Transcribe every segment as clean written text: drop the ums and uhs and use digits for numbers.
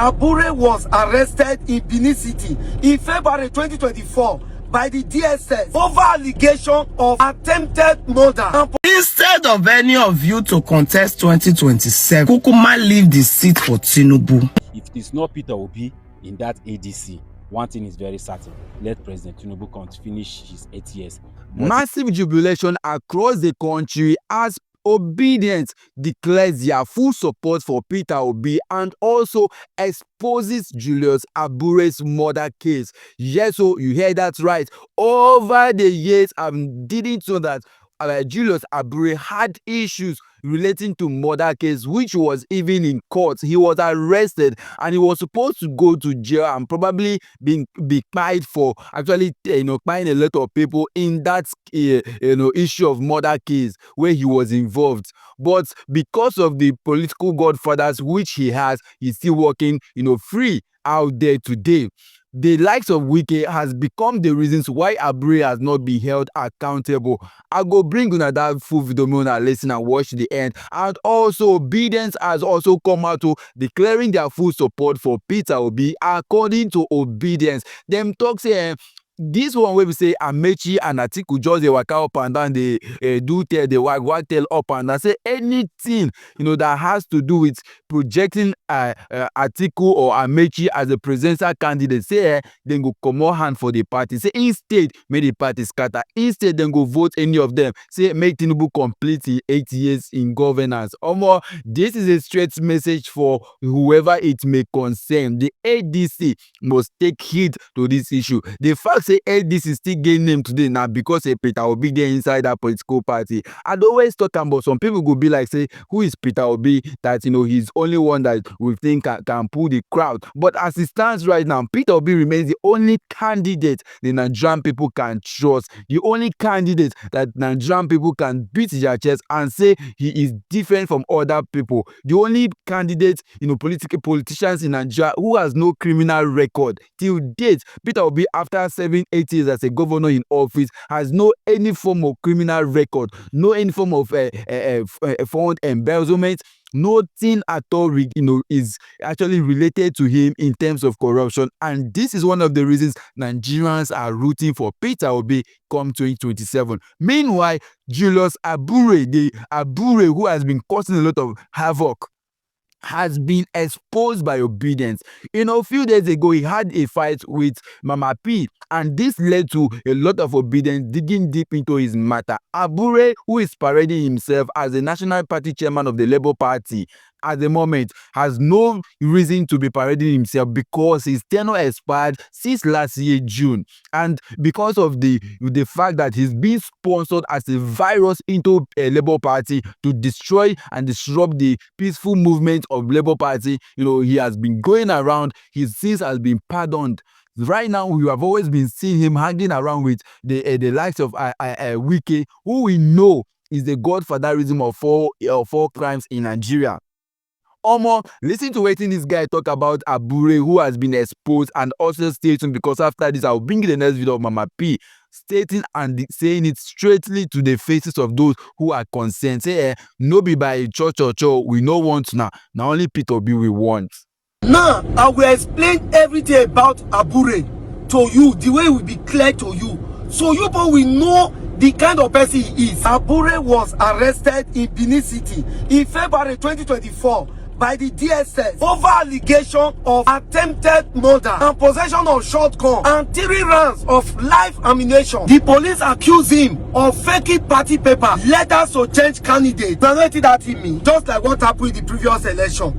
Abure was arrested in Benin City in February 2024 by the DSS over allegation of attempted murder. Instead of any of you to contest 2027, Kukuma leave the seat for Tinubu. If it is not Peter Obi in that ADC, one thing is very certain: let President Tinubu finish his 8 years. Massive jubilation across the country as Obedience declares their full support for Peter Obi and also exposes Julius Abure's murder case. Yes, so you heard that right. Over the years, I didn't know that Julius Abure had issues relating to murder case, which was even in court. He was arrested and he was supposed to go to jail and probably be tried for actually trying a lot of people in that issue of murder case where he was involved. But because of the political godfathers which he has, he's still working free out there today. The likes of Wike has become the reasons why Abure has not been held accountable. I go bring you that full video and listen and watch the end. And also, Obedience has also come out to declaring their full support for Peter Obi. According to Obedience, them talk say this one where we say Amaechi and Atiku just they waka up and down, they do tell the wag tell up and down. Say anything that has to do with projecting Atiku or Amaechi as a presidential candidate, say then go come more hand for the party. Say instead make the party scatter. Instead then go vote any of them. Say make Tinubu complete 8 years in governance. Omo, this is a straight message for whoever it may concern. The ADC must take heed to this issue. The fact say ADC still gain name today now because Peter Obi dey inside that political party. I'd always talk about some people go be like, say, who is Peter Obi that he's only one that we think can pull the crowd. But as it stands right now, Peter Obi remains the only candidate the Nigerian people can trust, the only candidate that Nigerian people can beat their chest and say he is different from other people, the only candidate politicians in Nigeria who has no criminal record till date. Peter Obi, after 7-8 years as a governor in office, has no any form of criminal record, no any form of fund embezzlement. Nothing at all is actually related to him in terms of corruption, and this is one of the reasons Nigerians are rooting for Peter Obi come 2027. Meanwhile, Julius Abure, the Abure who has been causing a lot of havoc, has been exposed by Obedience. A few days ago, he had a fight with Mama P, and this led to a lot of Obedience digging deep into his matter. Abure, who is parading himself as the National Party chairman of the Labour Party, at the moment has no reason to be parading himself because his tenure expired since last year June, and because of the fact that he's being sponsored as a virus into a Labour Party to destroy and disrupt the peaceful movement of Labour Party. He has been going around. His sins has been pardoned. Right now, we have always been seeing him hanging around with the likes of Wike, who we know is the godfatherism of four crimes in Nigeria. Omo, listen to what this guy talk about Abure, who has been exposed, and also stating, because after this I'll bring the next video of Mama P, stating and saying it straightly to the faces of those who are concerned. Say, no be by church, we no want now only Peter Obi we want. Now I will explain everything about Abure to you, the way it will be clear to you, so you both will know the kind of person he is. Abure was arrested in Benin City in February 2024 by the DSS over allegation of attempted murder and possession of shotgun and 3 rounds of live ammunition. The police accuse him of faking party paper, letters to change candidate. Now let that in me, just like what happened in the previous election,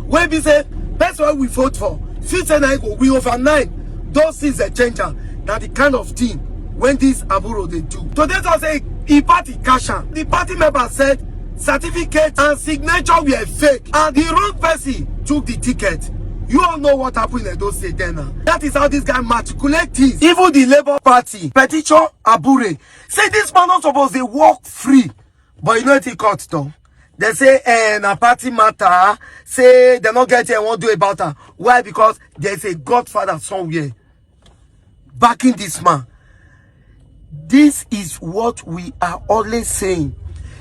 when we say that's why we vote for. Since then I go, we overnight those things a changer. Now the kind of thing when this Aburo they do. Today was a party cash out. The party member said certificate and signature were fake and the wrong person took the ticket. You all know what happened in those states then. That is how this guy matriculate things. Even the Labour Party petition Abure say this man not supposed to walk free, but you know it court though. They say a party matter, say they not get it and won't do about her. Why? Because there's a godfather somewhere backing this man. This is what we are always saying.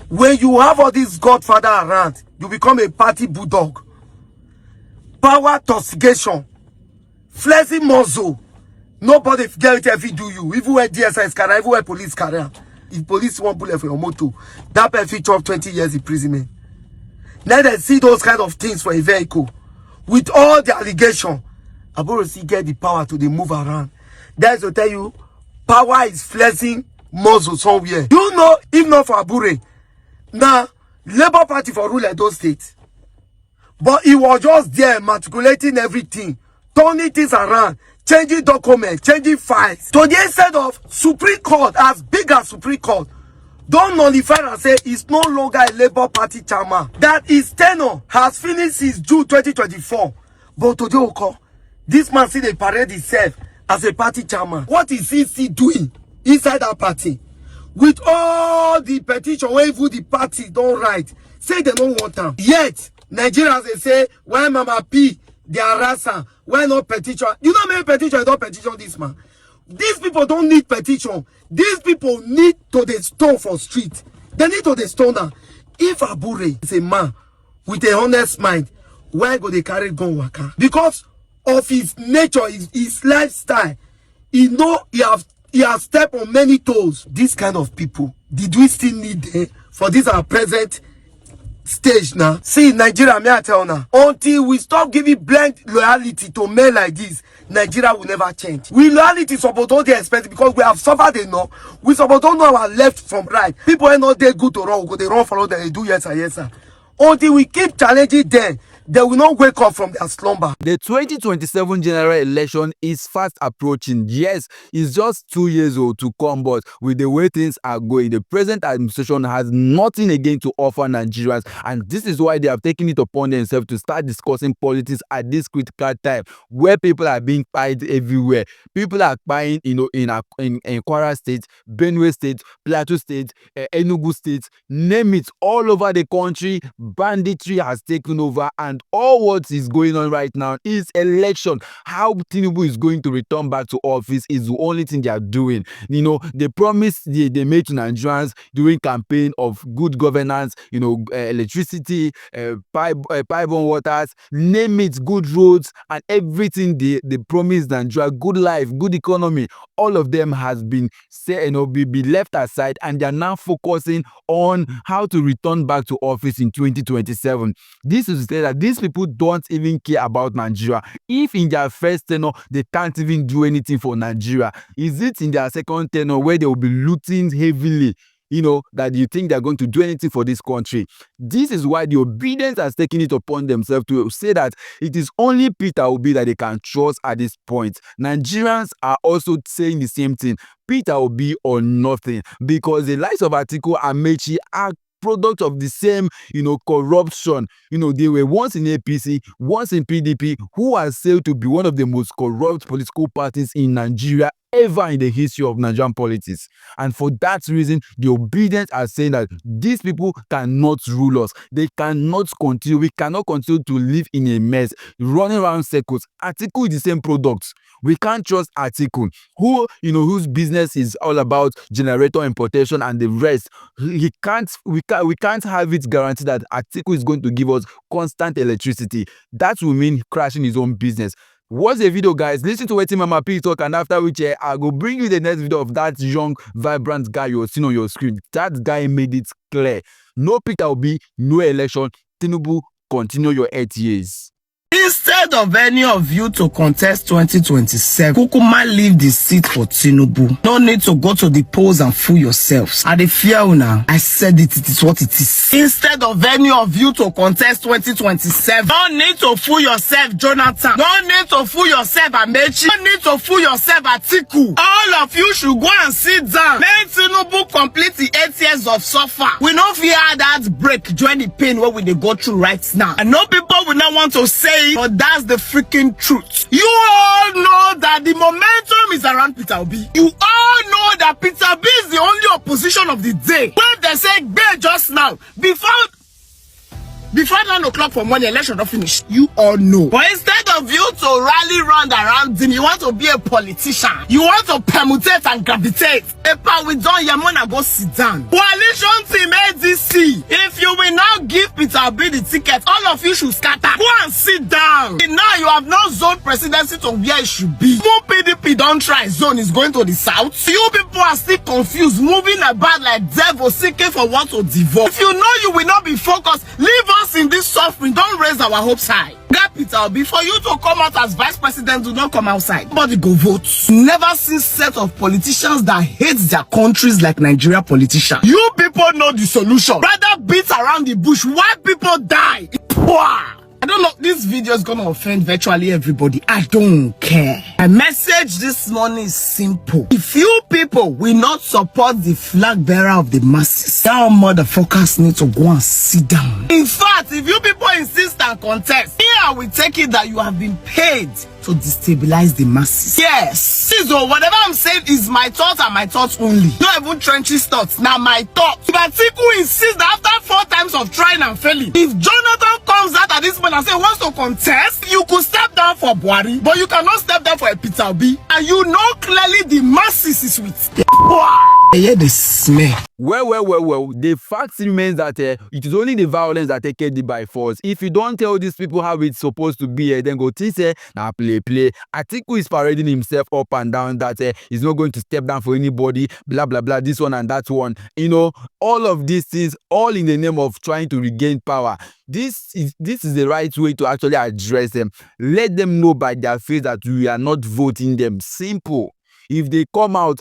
When you have all this godfather around, you become a party bulldog. power toxication, flexing muscle. Nobody get it if he do you. Even when DSS carry, even when police carry. If police want bullet for your motor, that person chop 20 years imprisonment. Now they see those kind of things for a vehicle. With all the allegation, Abure still get the power to move around. That's to tell you, power is flexing muscle somewhere. You know, if not for Abure, now Labour Party for rule at those states. But he was just there matriculating everything, turning things around, changing documents, changing files. To the extent of Supreme Court, as big as Supreme Court, don't nullify and say he's no longer a Labour Party chairman. That his tenure has finished since June 2024. But today, this man see they parade himself as a party chairman. What is he still doing inside that party? With all the petition, where even the party don't write, say they don't want them. Yet, Nigerians, they say, why Mama P, they are rasa, why not petition? You know how many petitions don't petition this man? These people don't need petition. These people need to the stone for street. They need to the stone now. If Abure is a man with a honest mind, why go they carry gun waka? Because of his nature, his lifestyle. He know he has stepped on many toes. This kind of people, did we still need them for this our present stage now? See, Nigeria, may I tell now, until we stop giving blind loyalty to men like this, Nigeria will never change. We loyalty support all the expense because we have suffered enough. We support don't know our left from right. People are not there good to run, they run follow them, they do yes sir, yes sir. Until we keep challenging them, they will not wake up from their slumber. The 2027 general election is fast approaching. Yes, it's just 2 years old to come, but with the way things are going, the present administration has nothing again to offer Nigerians, and this is why they have taken it upon themselves to start discussing politics at this critical time, where people are being pied everywhere. People are buying, in Kwara State, Benue State, Plateau State, Enugu State, name it, all over the country. Banditry has taken over, and all what is going on right now is election. How Tinubu is going to return back to office is the only thing they are doing. You know, the promise they made to Nigerians during campaign of good governance, electricity, pipe-borne waters, name it, good roads, and everything they promised Nigeria, good life, good economy, all of them has been be left aside, and they are now focusing on how to return back to office in 2027. This is to say that these people don't even care about Nigeria. If in their first tenure they can't even do anything for Nigeria, is it in their second tenure where they will be looting heavily, that you think they're going to do anything for this country? This is why the obedience has taken it upon themselves to say that it is only Peter Obi that they can trust at this point. Nigerians are also saying the same thing, Peter Obi or nothing, because the likes of Atiku, Amaechi are product of the same, corruption. They were once in APC, once in PDP, who are said to be one of the most corrupt political parties in Nigeria ever in the history of Nigerian politics. And for that reason, the obedience are saying that these people cannot rule us. They cannot continue. We cannot continue to live in a mess, running around circles. Atiku is the same product. We can't trust Atiku, whose business is all about generator importation and the rest. We can't have it guaranteed that Atiku is going to give us constant electricity. That will mean crashing his own business. Watch the video, guys. Listen to what Mama P talk, and after which I will bring you the next video of that young, vibrant guy you're seeing on your screen. That guy made it clear. No Peter Obi, no election. Tinubu, continue your 8 years. Instead of any of you to contest 2027, Kukuma leave the seat for Tinubu. No need to go to the polls and fool yourselves. I dey fear now. I said it is what it is. Instead of any of you to contest 2027, no need to fool yourself, Jonathan. No need to fool yourself, Amaechi. No need to fool yourself, Atiku. All of you should go and sit down. Let Tinubu complete the 8 years of suffer. We no fear that break join the pain what we dey go through right now. And no people will not want to say, but that's the freaking truth. You all know that the momentum is around Peter Obi. You all know that Peter Obi is the only opposition of the day. When they say Gbe just now, before 9 o'clock for morning, election don't finish. You all know. But instead of you to rally round around reason you want to be a politician. You want to permutate and gravitate. Epa, we done your money, go sit down. Coalition team ADC. If you will not give Peter Obi the ticket, all of you should scatter. Go and sit down. Now you have no zone presidency to where it should be. No PDP don't try zone is going to the south. You people are still confused, moving about like devils seeking for what to devour. If you know you will not be focused, leave us in this suffering. Don't raise our hopes high. Get Peter Obi, for you to come out as vice president, do not come outside. Nobody go vote. Never seen set of politicians that hate their countries like Nigeria politicians. You people know the solution. Rather beat around the bush. Why people die? I don't know, this video is gonna offend virtually everybody. I don't care. My message this morning is simple. If you people will not support the flag bearer of the masses, y'all motherfuckers need to go and sit down. In fact, if you people insist and contest, here I will take it that you have been paid to destabilize the masses. Yes, so whatever I'm saying is my thoughts and my thoughts only. Not even Trench's thoughts. Now my thoughts. If Atiku insists that after 4 times of trying and failing, if Jonathan comes out at this point and says wants to contest, you could step down for Buhari, but you cannot step down for a Peter Obi. And you know clearly the masses is with the yeah, the smell. Well. The fact remains that it is only the violence that take it by force. If you don't tell these people how it's supposed to be, then go to say, now play. Atiku is parading himself up and down that he's not going to step down for anybody, blah, blah, blah, this one and that one. You know, all of these things, all in the name of trying to regain power. This is the right way to actually address them. Let them know by their face that we are not voting them. Simple. If they come out,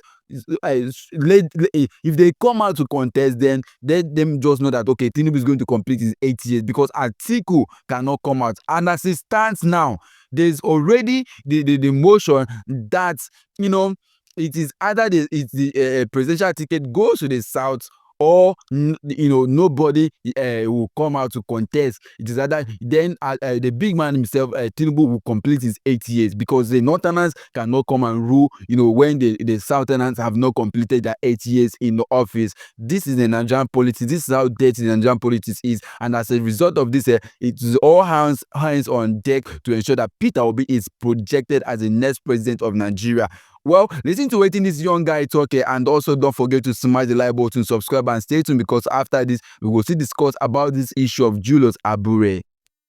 if they come out to contest, then let them just know that okay, Tinubu is going to complete his 8 years, because Atiku cannot come out. And as it stands now, there's already the motion that, you know, it is either the presidential ticket goes to the south, or you know, nobody will come out to contest. It is either then the big man himself, Tinubu, will complete his 8 years, because the northerners cannot come and rule, you know, when the southerners have not completed their 8 years in the office. This is the Nigerian politics. This is how dirty the Nigerian politics is, and as a result of this, it is all hands on deck to ensure that Peter Obi is projected as the next president of Nigeria. Well, listen to what this young guy talk, and also don't forget to smash the like button, subscribe, and stay tuned, because after this, we will see discuss about this issue of Julius Abure.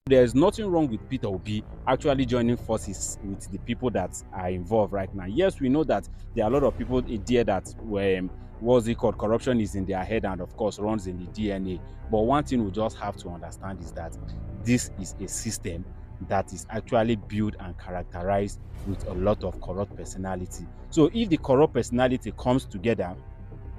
There's nothing wrong with Peter Obi actually joining forces with the people that are involved right now. Yes, we know that there are a lot of people there that what's it called, corruption is in their head and of course runs in the DNA. But one thing we just have to understand is that this is a system that is actually built and characterized with a lot of corrupt personality. So if the corrupt personality comes together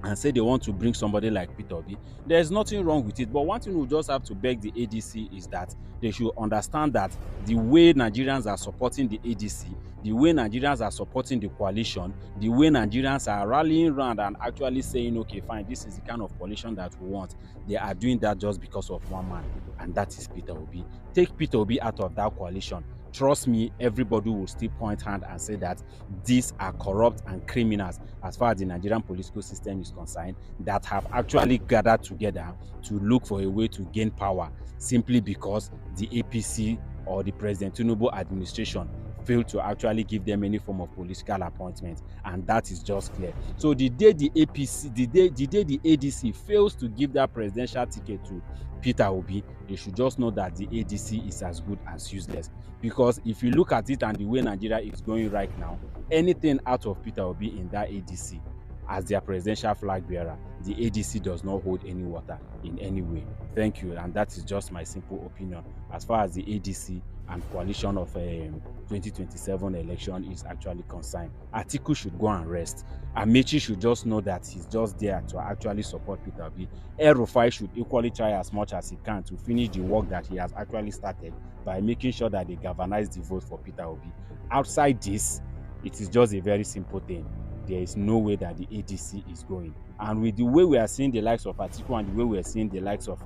and say they want to bring somebody like Peter Obi, there's nothing wrong with it. But one thing we just have to beg the ADC is that they should understand that the way Nigerians are supporting the ADC, the way Nigerians are supporting the coalition, the way Nigerians are rallying around and actually saying, okay, fine, this is the kind of coalition that we want, they are doing that just because of one man, and that is Peter Obi. Take Peter Obi out of that coalition. Trust me, everybody will still point hand and say that these are corrupt and criminals as far as the Nigerian political system is concerned, that have actually gathered together to look for a way to gain power simply because the APC or the President Tinubu administration failed to actually give them any form of political appointment, and that is just clear. So the day the ADC fails to give that presidential ticket to Peter Obi, they should just know that the ADC is as good as useless. Because if you look at it and the way Nigeria is going right now, anything out of Peter Obi in that ADC as their presidential flag bearer, the ADC does not hold any water in any way. Thank you, and that is just my simple opinion as far as the ADC and coalition of 2027 election is actually concerned. Atiku should go and rest. Amaechi should just know that he's just there to actually support Peter Obi. Rufai should equally try as much as he can to finish the work that he has actually started by making sure that they galvanize the vote for Peter Obi. Outside this, it is just a very simple thing. There is no way that the ADC is going. And with the way we are seeing the likes of Atiku and the way we are seeing the likes of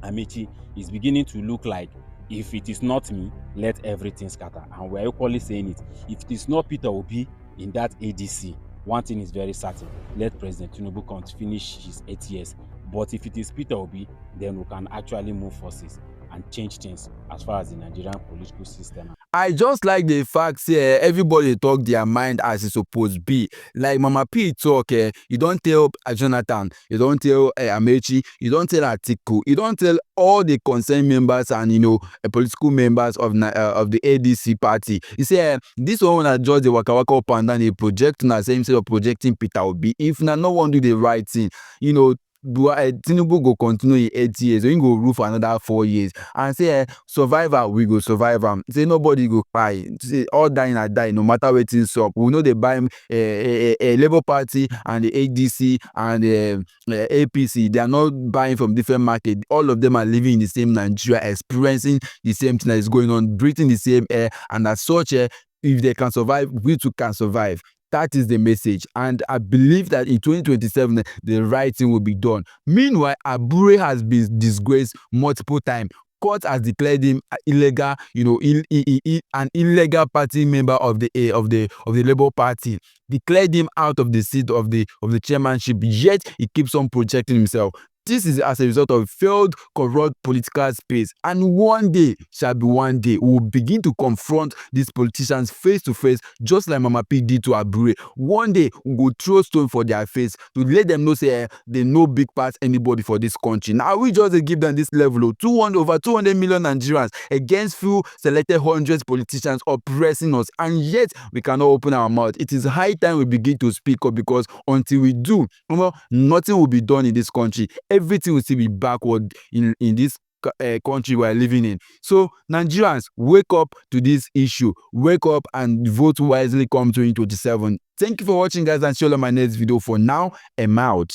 Amaechi, is beginning to look like, if it is not me, let everything scatter. And we're equally saying it. If it is not Peter Obi in that ADC, one thing is very certain. Let President Tinubu finish his 8 years. But if it is Peter Obi, then we can actually move forces and change things as far as the Nigerian political system. I just like the fact say everybody talk their mind as e suppose be. Like Mama P talk, you don't tell Jonathan, you don't tell Amaechi, you don't tell Atiku, you don't tell all the concerned members and political members of the ADC party. You say this one na just the waka waka up and down, they project na same instead of projecting Peter Obi. If na no one do the right thing, Tinubu go continue in 8 years, so he go rule for another 4 years. And say survivor, we go survive am. Say nobody go cry. Say all dying are die, no matter wetin up. We know they buy Labour Party and the ADC and APC. They are not buying from different market. All of them are living in the same Nigeria, experiencing the same thing that is going on, breathing the same air, and as such, if they can survive, we too can survive. That is the message, and I believe that in 2027 the right thing will be done. Meanwhile, Abure has been disgraced multiple times. Court has declared him illegal, an illegal party member of the Labour Party. Declared him out of the seat of the chairmanship. Yet he keeps on projecting himself. This is as a result of failed, corrupt political space. And one day shall be one day. We will begin to confront these politicians face to face, just like Mama P did to Abure. One day we will throw stone for their face to let them know, say they no big pass anybody for this country. Now we just give them this level of over 200 million Nigerians against few selected hundreds politicians oppressing us, and yet we cannot open our mouth. It is high time we begin to speak up, because until we do, nothing will be done in this country. Everything will still be backward in this country we are living in. So Nigerians, wake up to this issue. Wake up and vote wisely come 2027. Thank you for watching, guys, and see you on my next video. For now, I'm out.